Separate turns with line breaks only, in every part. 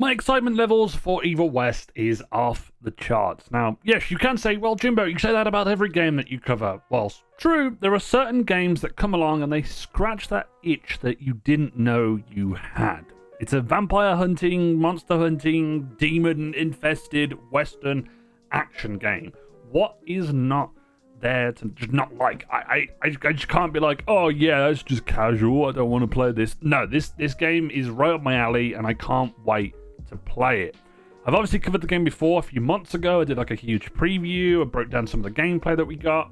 My excitement levels for Evil West is off the charts. Now, yes, you can say, well, Jimbo, you say that about every game that you cover. Whilst true, there are certain games that come along and they scratch that itch that you didn't know you had. It's a vampire hunting, monster hunting, demon-infested Western action game. What is not there to just not like? I just can't be like, oh yeah, that's just casual, I don't want to play this. No, this game is right up my alley and I can't wait to play it. I've obviously covered the game before a few months ago. I did like a huge preview. I broke down some of the gameplay that we got.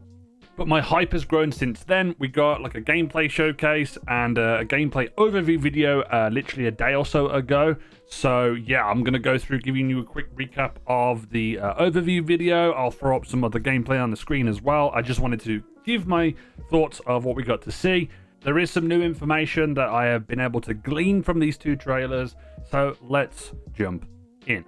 But my hype has grown since then. We got like a gameplay showcase and a gameplay overview video literally a day or so ago. So yeah, I'm going to go through giving you a quick recap of the overview video. I'll throw up some of the gameplay on the screen as well. I just wanted to give my thoughts of what we got to see. There is some new information that I have been able to glean from these two trailers. So let's jump in.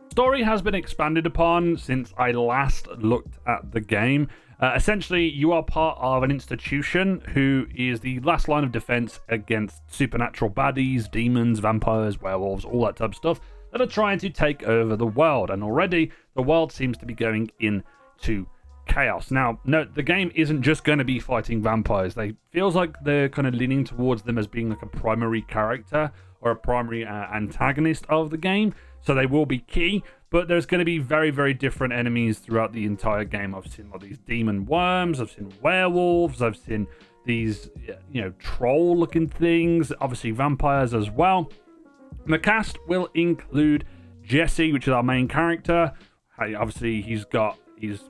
Story has been expanded upon since I last looked at the game. Essentially, you are part of an institution who is the last line of defense against supernatural baddies, demons, vampires, werewolves, all that type of stuff that are trying to take over the world. And already, the world seems to be going into chaos. Now, no, the game isn't just going to be fighting vampires. Feels like they're kind of leaning towards them as being like a primary character or a primary antagonist of the game. So they will be key, but there's going to be very, very different enemies throughout the entire game. I've seen all these demon worms, I've seen werewolves, I've seen these, troll-looking things, obviously vampires as well. And the cast will include Jesse, which is our main character. Obviously, he's got his,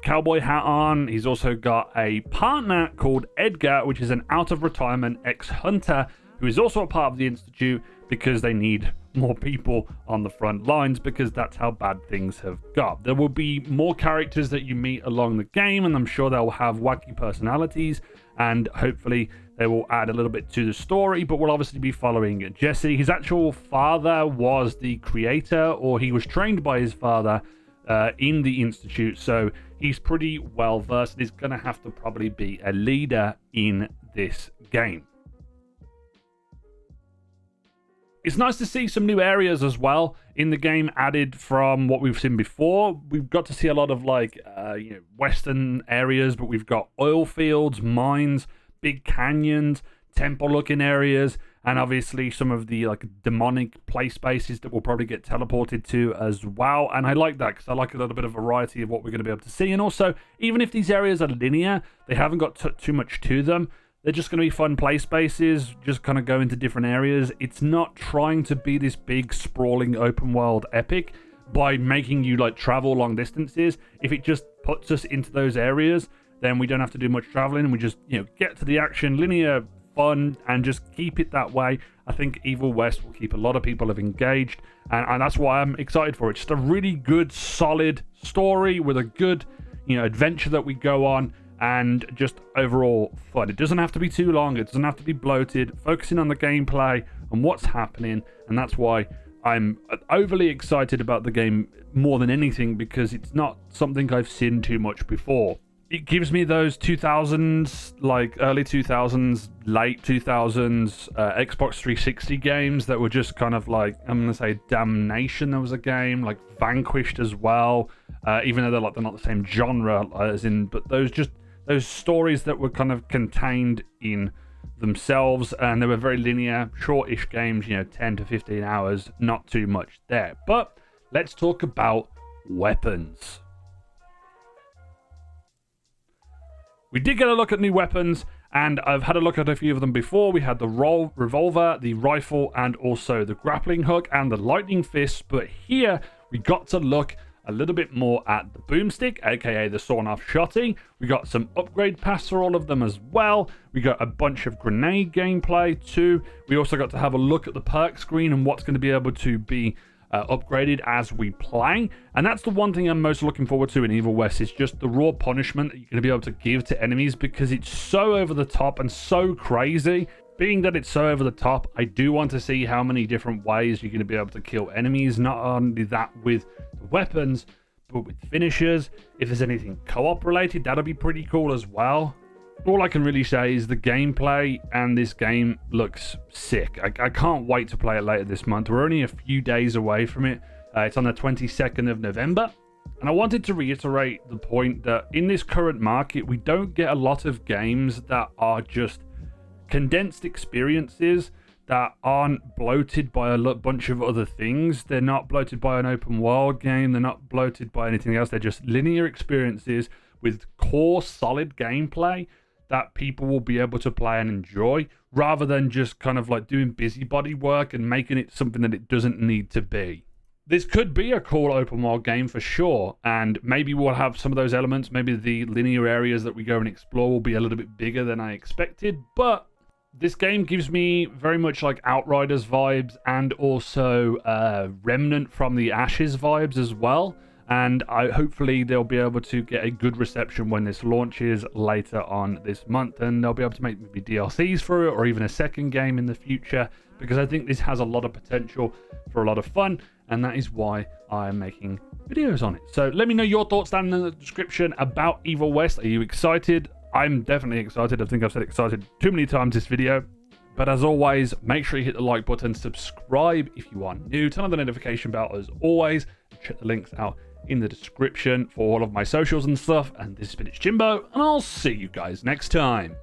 cowboy hat on. He's also got a partner called Edgar, which is an out-of-retirement ex-hunter who is also a part of the Institute because they need more people on the front lines because that's how bad things have got. There will be more characters that you meet along the game, and I'm sure they'll have wacky personalities, and hopefully they will add a little bit to the story, but we'll obviously be following Jesse. His actual father was the creator, or he was trained by his father in the Institute, so he's pretty well versed. He's going to have to probably be a leader in this game. It's nice to see some new areas as well in the game added from what we've seen before. We've got to see a lot of Western areas, but we've got oil fields, mines, big canyons, temple-looking areas, and obviously some of the demonic play spaces that we'll probably get teleported to as well. And I like that because I like a little bit of variety of what we're going to be able to see. And also, even if these areas are linear, they haven't got too much to them. They're just going to be fun play spaces, just kind of go into different areas. It's not trying to be this big, sprawling, open world epic by making you travel long distances. If it just puts us into those areas, then we don't have to do much traveling. We just, get to the action, linear, fun, and just keep it that way. I think Evil West will keep a lot of people engaged, and that's why I'm excited for it. Just a really good, solid story with a good, adventure that we go on. And just overall fun. It doesn't have to be too long. It doesn't have to be bloated. Focusing on the gameplay and what's happening. And that's why I'm overly excited about the game more than anything, because it's not something I've seen too much before. It gives me those 2000s, early 2000s, late 2000s Xbox 360 games that were just kind of I'm going to say Damnation, there was a game, Vanquished as well, even though they're not the same genre as in, but those stories that were kind of contained in themselves, and they were very linear, shortish games, 10 to 15 hours, not too much there. But let's talk about weapons. We did get a look at new weapons, and I've had a look at a few of them before. We had the revolver, the rifle, and also the grappling hook and the lightning fist, but here we got to look a little bit more at the boomstick, aka the sawn-off shotty. We got some upgrade paths for all of them as well. We got a bunch of grenade gameplay too. We also got to have a look at the perk screen and what's going to be able to be upgraded as we play. And that's the one thing I'm most looking forward to in Evil West, is just the raw punishment that you're going to be able to give to enemies, because it's so over the top and so crazy. Being that it's so over the top, I do want to see how many different ways you're going to be able to kill enemies. Not only that with the weapons, but with finishers. If there's anything co-op related, that'll be pretty cool as well. All I can really say is the gameplay and this game looks sick. I can't wait to play it later this month. We're only a few days away from it. It's on the 22nd of November. And I wanted to reiterate the point that in this current market, we don't get a lot of games that are just condensed experiences that aren't bloated by a bunch of other things. They're not bloated by an open world game. They're not bloated by anything else. They're just linear experiences with core solid gameplay that people will be able to play and enjoy, rather than just kind of like doing busybody work and making it something that it doesn't need to be. This could be a cool open world game for sure, and maybe we'll have some of those elements. Maybe the linear areas that we go and explore will be a little bit bigger than I expected, but this game gives me very much like Outriders vibes and also Remnant from the Ashes vibes as well. And hopefully they'll be able to get a good reception when this launches later on this month, and they'll be able to make maybe DLCs for it or even a second game in the future, because I think this has a lot of potential for a lot of fun, and that is why I'm making videos on it. So let me know your thoughts down in the description about Evil West. Are you excited? I'm definitely excited. I think I've said excited too many times this video. But as always, make sure you hit the like button, subscribe if you are new, turn on the notification bell as always, and check the links out in the description for all of my socials and stuff. And this has been Jimbo, and I'll see you guys next time.